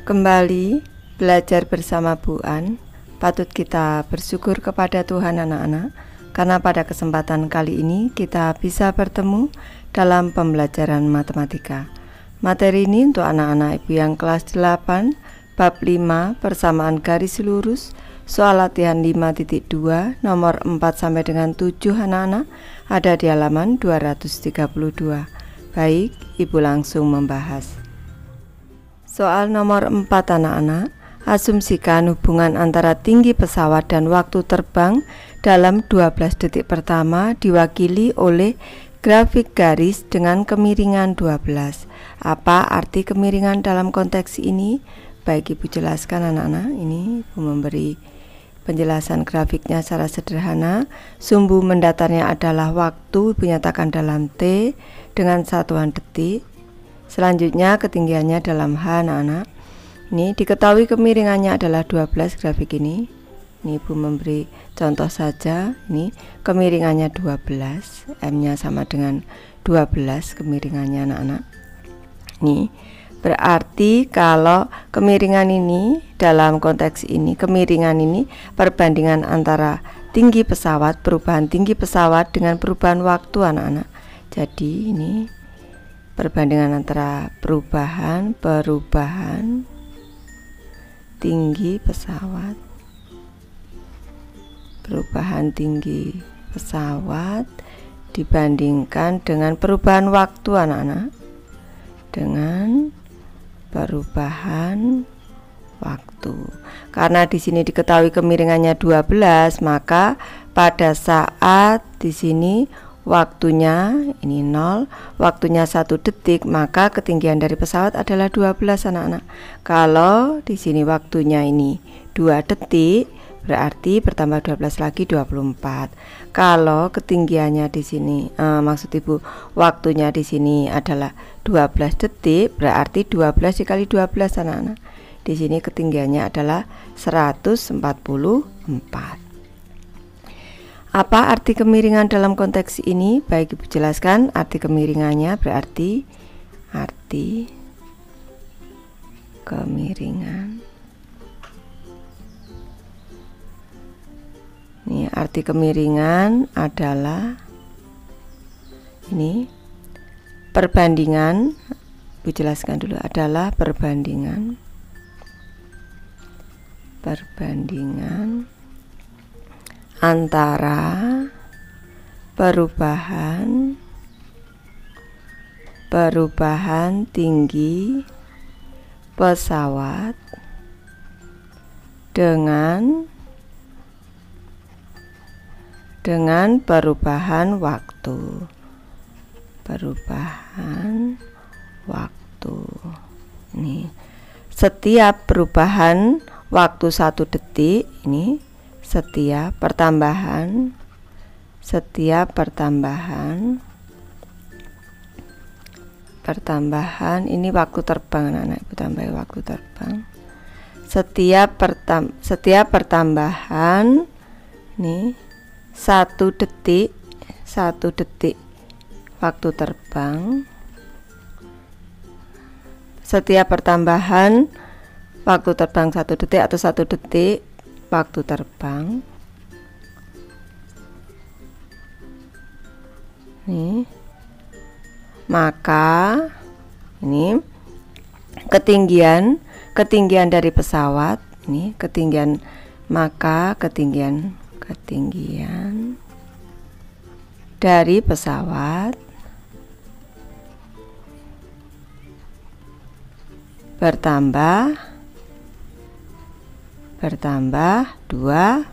Kembali belajar bersama Bu An. Patut kita bersyukur kepada Tuhan anak-anak, karena pada kesempatan kali ini kita bisa bertemu dalam pembelajaran matematika. Materi ini untuk anak-anak ibu yang kelas 8, bab 5, persamaan garis lurus, soal latihan 5.2, nomor 4 sampai dengan 7 anak-anak, ada di halaman 232. Baik, ibu langsung membahas. Soal nomor 4 anak-anak, asumsikan hubungan antara tinggi pesawat dan waktu terbang dalam 12 detik pertama diwakili oleh grafik garis dengan kemiringan 12. Apa arti kemiringan dalam konteks ini? Baik, ibu jelaskan anak-anak. Ini ibu memberi penjelasan grafiknya secara sederhana. Sumbu mendatarnya adalah waktu, ibu nyatakan dalam T dengan satuan detik. Selanjutnya ketinggiannya dalam H anak-anak. Ini diketahui kemiringannya adalah 12 grafik ini. Ini ibu memberi contoh saja. Ini kemiringannya 12, M-nya sama dengan 12 kemiringannya anak-anak. Ini berarti kalau kemiringan ini dalam konteks ini, kemiringan ini perbandingan antara tinggi pesawat, perubahan tinggi pesawat dengan perubahan waktu anak-anak. Jadi ini perbandingan antara perubahan tinggi pesawat, perubahan tinggi pesawat dibandingkan dengan perubahan waktu anak-anak, dengan perubahan waktu. Karena di sini diketahui kemiringannya 12, maka pada saat di sini waktunya ini 0, waktunya 1 detik, maka ketinggian dari pesawat adalah 12 anak-anak. Kalau di sini waktunya ini 2 detik, berarti bertambah 12 lagi 24. Kalau ketinggiannya di sini maksud ibu waktunya di sini adalah 12 detik, berarti 12 dikali 12 anak-anak. Di sini ketinggiannya adalah 144. Apa arti kemiringan dalam konteks ini? Baik, ibu jelaskan. Arti kemiringannya berarti arti kemiringan. Ini arti kemiringan adalah ini perbandingan. Ibu jelaskan dulu, adalah perbandingan antara perubahan tinggi pesawat dengan perubahan waktu. Ini setiap perubahan waktu 1 detik, ini setiap pertambahan ini waktu terbang anak-anak, ibu tambahin waktu terbang. Setiap pertambahan ini 1 detik waktu terbang. Setiap pertambahan waktu terbang 1 detik atau 1 detik waktu terbang. Nih. Maka ini ketinggian dari pesawat, ini ketinggian dari pesawat bertambah 12.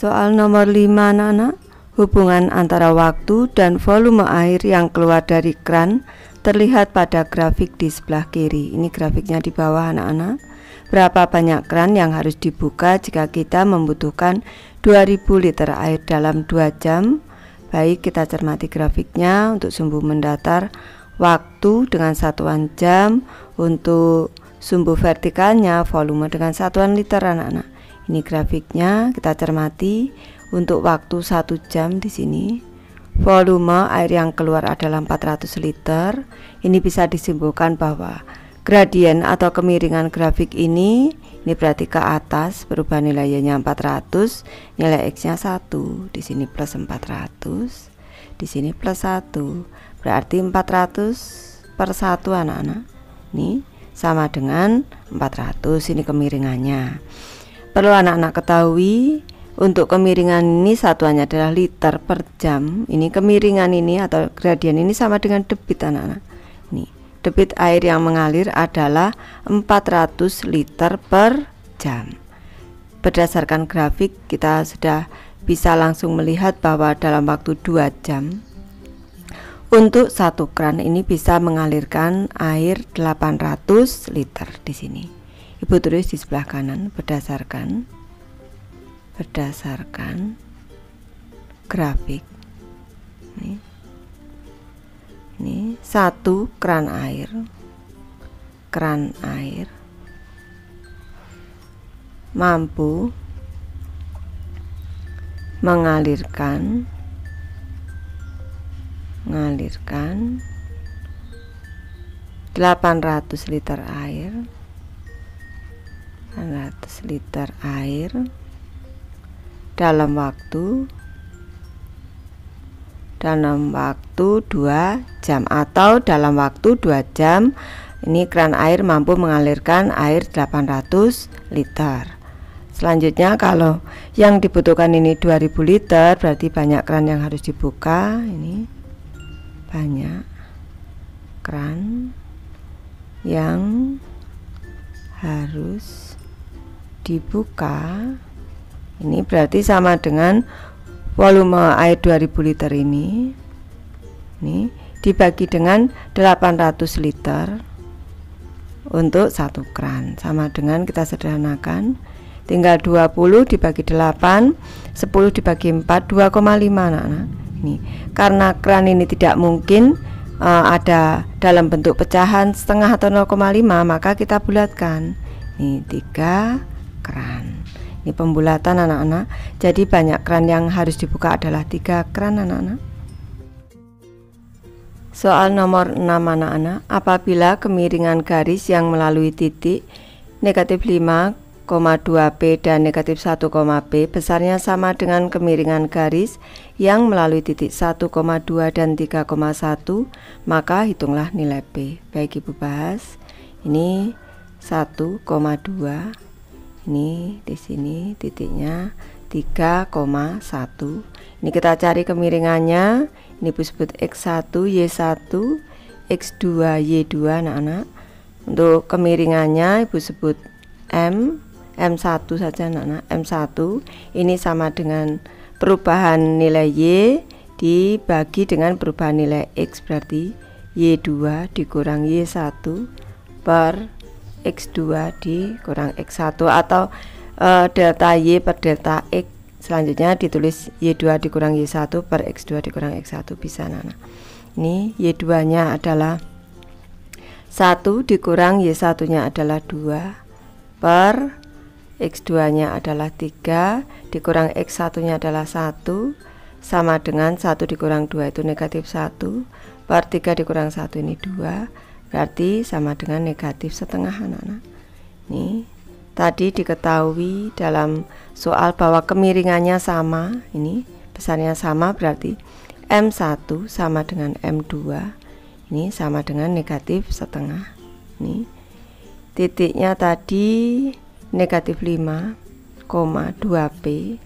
Soal nomor 5 anak-anak, hubungan antara waktu dan volume air yang keluar dari kran terlihat pada grafik di sebelah kiri. Ini grafiknya di bawah anak-anak. Berapa banyak kran yang harus dibuka jika kita membutuhkan 2000 liter air dalam 2 jam? Baik, kita cermati grafiknya. Untuk sumbu mendatar waktu dengan satuan jam, untuk sumbu vertikalnya volume dengan satuan liter anak-anak. Ini grafiknya kita cermati. Untuk waktu 1 jam di sini volume air yang keluar adalah 400 liter, ini bisa disimpulkan bahwa gradien atau kemiringan grafik ini berarti ke atas perubahan nilai Y-nya 400, nilai X-nya 1, di sini plus 400, di sini plus 1, berarti 400 per 1 anak-anak. Ini sama dengan 400, ini kemiringannya. Perlu anak-anak ketahui, untuk kemiringan ini satuannya adalah liter per jam. Ini kemiringan ini atau gradien ini sama dengan debit anak-anak. Nih, debit air yang mengalir adalah 400 liter per jam. Berdasarkan grafik kita sudah bisa langsung melihat bahwa dalam waktu 2 jam untuk satu kran ini bisa mengalirkan air 800 liter di sini. Ibu tulis di sebelah kanan berdasarkan grafik. Ini satu kran air mampu mengalirkan 800 liter air dalam waktu 2 jam atau dalam waktu 2 jam ini kran air mampu mengalirkan air 800 liter. Selanjutnya kalau yang dibutuhkan ini 2000 liter, berarti banyak kran yang harus dibuka. Ini banyak kran yang harus dibuka. Ini berarti sama dengan volume air 2000 liter ini dibagi dengan 800 liter untuk satu kran, sama dengan kita sederhanakan tinggal 20 dibagi 8, 10 dibagi 4, 2,5 anak-anak. Ini karena kran ini tidak mungkin ada dalam bentuk pecahan setengah atau 0,5, maka kita bulatkan. Ini 3 kran. Ini pembulatan anak-anak. Jadi banyak kran yang harus dibuka adalah 3 kran anak-anak. Soal nomor 6 anak-anak, apabila kemiringan garis yang melalui titik negatif 5,2P dan negatif 1,P besarnya sama dengan kemiringan garis yang melalui titik 1,2 dan 3,1, maka hitunglah nilai P. Baik Ibu bahas. Ini 1,2, ini di sini titiknya 3,1. Ini kita cari kemiringannya. Ini Ibu sebut X1, Y1, X2, Y2 anak-anak. Untuk kemiringannya Ibu sebut M1 saja anak-anak. M1 ini sama dengan perubahan nilai Y dibagi dengan perubahan nilai X, berarti Y2 dikurang Y1 per X2 dikurang X1 atau delta Y per delta X. Selanjutnya ditulis Y2 dikurang Y1 per X2 dikurang X1 bisa anak-anak. Ini Y2 nya adalah 1 dikurang Y1 nya adalah 2 per X2 nya adalah 3 dikurang X1 nya adalah 1 sama dengan 1 dikurang 2 itu negatif 1 per 3 dikurang 1 ini 2, berarti sama dengan negatif setengah anak-anak. Ini tadi diketahui dalam soal bahwa kemiringannya sama, ini besarnya sama, berarti M1 sama dengan M2, ini sama dengan negatif setengah. Ini titiknya tadi negatif 5,2P,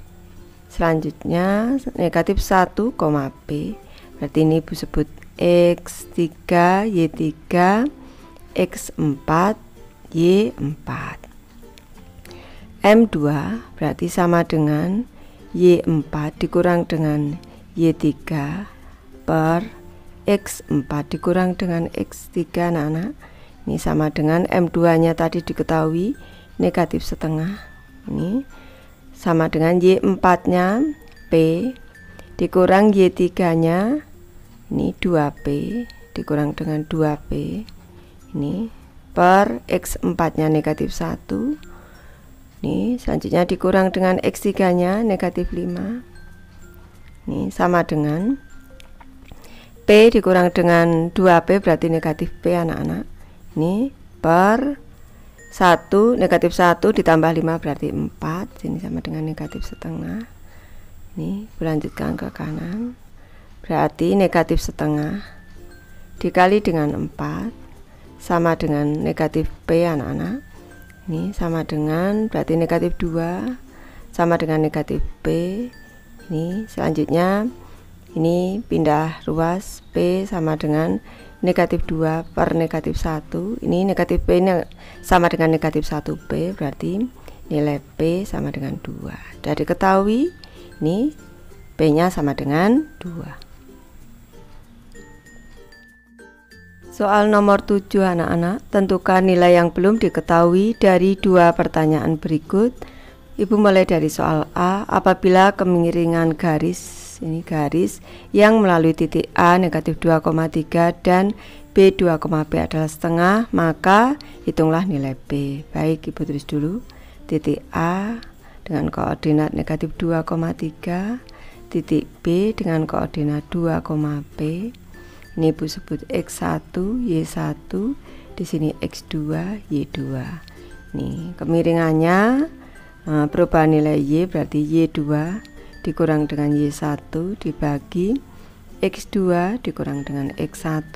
selanjutnya negatif 1,P, berarti ini Ibu sebut X3, Y3, X4, Y4. M2 berarti sama dengan Y4 dikurang dengan Y3 per X4 dikurang dengan X3 anak-anak. Ini sama dengan M2 nya tadi diketahui negatif setengah, ini sama dengan Y4 nya P dikurang Y3 nya ini 2P dikurang dengan 2P ini per X4 nya negatif 1. Ini selanjutnya dikurang dengan X3 nya negatif 5. Ini sama dengan P dikurang dengan 2P berarti negatif P anak-anak. Ini per 1, negatif 1 ditambah 5 berarti 4. Sini sama dengan negatif setengah. Ini berlanjutkan ke kanan. Berarti negatif setengah dikali dengan 4 sama dengan negatif P anak-anak. Ini sama dengan berarti negatif 2 sama dengan negatif P. Ini selanjutnya ini pindah ruas, P sama dengan negatif 2 per negatif 1. Ini negatif P ini sama dengan negatif 1P, berarti nilai P sama dengan 2. Sudah diketahui, ini P nya sama dengan 2. Soal nomor 7 anak-anak, tentukan nilai yang belum diketahui dari 2 pertanyaan berikut. Ibu mulai dari soal A. Apabila kemiringan garis, ini garis yang melalui titik A negatif 2,3 dan B 2,P adalah setengah, maka hitunglah nilai P. Baik, Ibu tulis dulu. Titik A dengan koordinat negatif 2,3, titik B dengan koordinat 2,P. Ini Ibu sebut X1, Y1, di sini X2, Y2. Nih, kemiringannya perubahan nilai Y berarti Y2 dikurang dengan Y1 dibagi X2 dikurang dengan X1.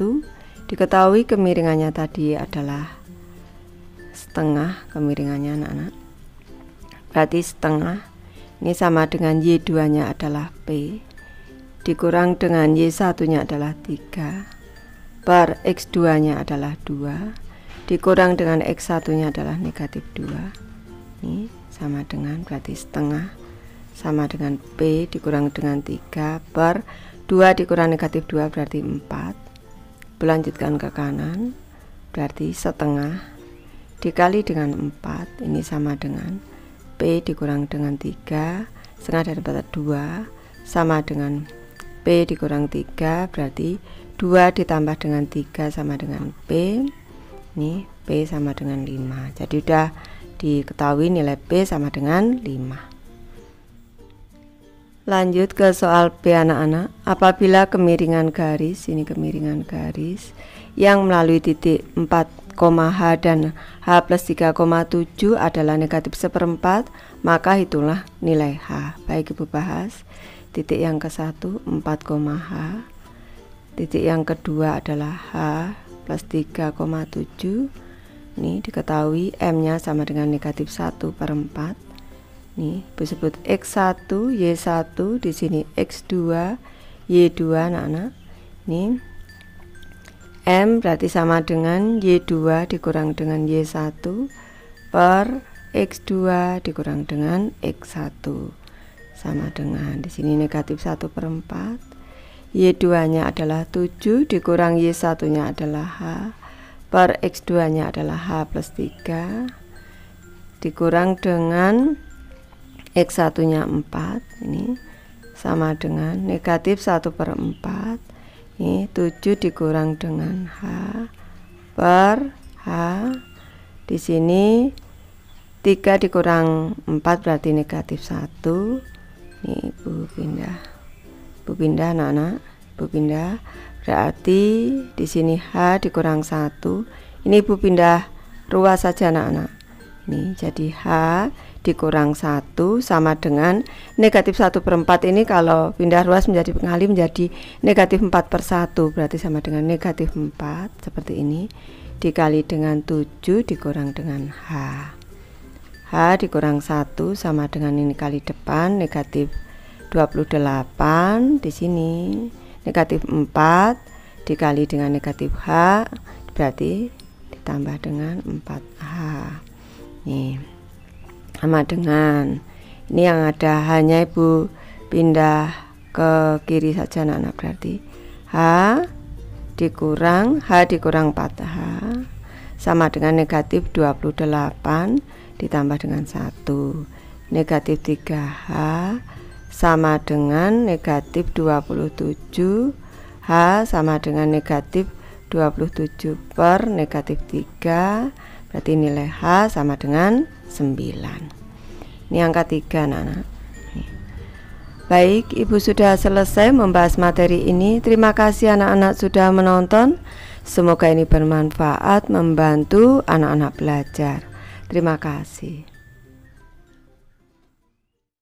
Diketahui kemiringannya tadi adalah setengah, kemiringannya anak-anak. Berarti setengah ini sama dengan Y2 nya adalah P dikurang dengan Y1 nya adalah 3 per X2 nya adalah 2 dikurang dengan X1 nya adalah negatif 2. Ini sama dengan berarti setengah sama dengan P dikurang dengan 3 per 2 dikurang negatif 2 berarti 4. Berlanjutkan ke kanan, berarti setengah dikali dengan 4. Ini sama dengan P dikurang dengan 3 setengah dari 2 sama dengan P dikurang 3 berarti 2 ditambah dengan 3 sama dengan P. Ini P sama dengan 5. Jadi udah diketahui nilai P sama dengan 5. Lanjut ke soal B anak-anak. Apabila kemiringan garis, ini kemiringan garis yang melalui titik 4, H dan H plus 3,7 adalah negatif 1/4, maka hitunglah nilai H. Baik, Ibu bahas. Titik yang ke-1 4, H. Titik yang kedua adalah H plus 3,7. Ini diketahui M nya sama dengan negatif 1/4. Nih, disebut X1, Y1, di sini X2, Y2 anak-anak. Nih, M berarti sama dengan Y2 dikurang dengan Y1 per X2 dikurang dengan X1 sama dengan di sini negatif 1/4. Y2 nya adalah 7 dikurang Y1 nya adalah H per X2 nya adalah H plus 3 dikurang dengan X1 nya 4. Ini sama dengan negatif 1/4. Ini 7 dikurang dengan H per H. Di sini 3 dikurang 4 berarti negatif 1. Ini Ibu pindah anak-anak. Ibu pindah berarti di sini H dikurang 1. Ini Ibu pindah ruas saja anak-anak. Ini jadi H dikurang 1 sama dengan negatif 1/4. Ini kalau pindah ruas menjadi pengali menjadi negatif 4/1, berarti sama dengan negatif 4 seperti ini dikali dengan 7 dikurang dengan H. H dikurang 1 sama dengan ini kali depan negatif 28. Di sini negatif 4 dikali dengan negatif H berarti ditambah dengan 4H. Nih, sama dengan ini yang ada hanya Ibu pindah ke kiri saja anak-anak, berarti H dikurang 4H sama dengan negatif 28 ditambah dengan 1 negatif 3H sama dengan negatif 27. H sama dengan negatif 27 per negatif 3, berarti nilai H sama dengan 9. Ini angka 3 anak-anak. Baik, Ibu sudah selesai membahas materi ini. Terima kasih anak-anak sudah menonton. Semoga ini bermanfaat membantu anak-anak belajar. Terima kasih.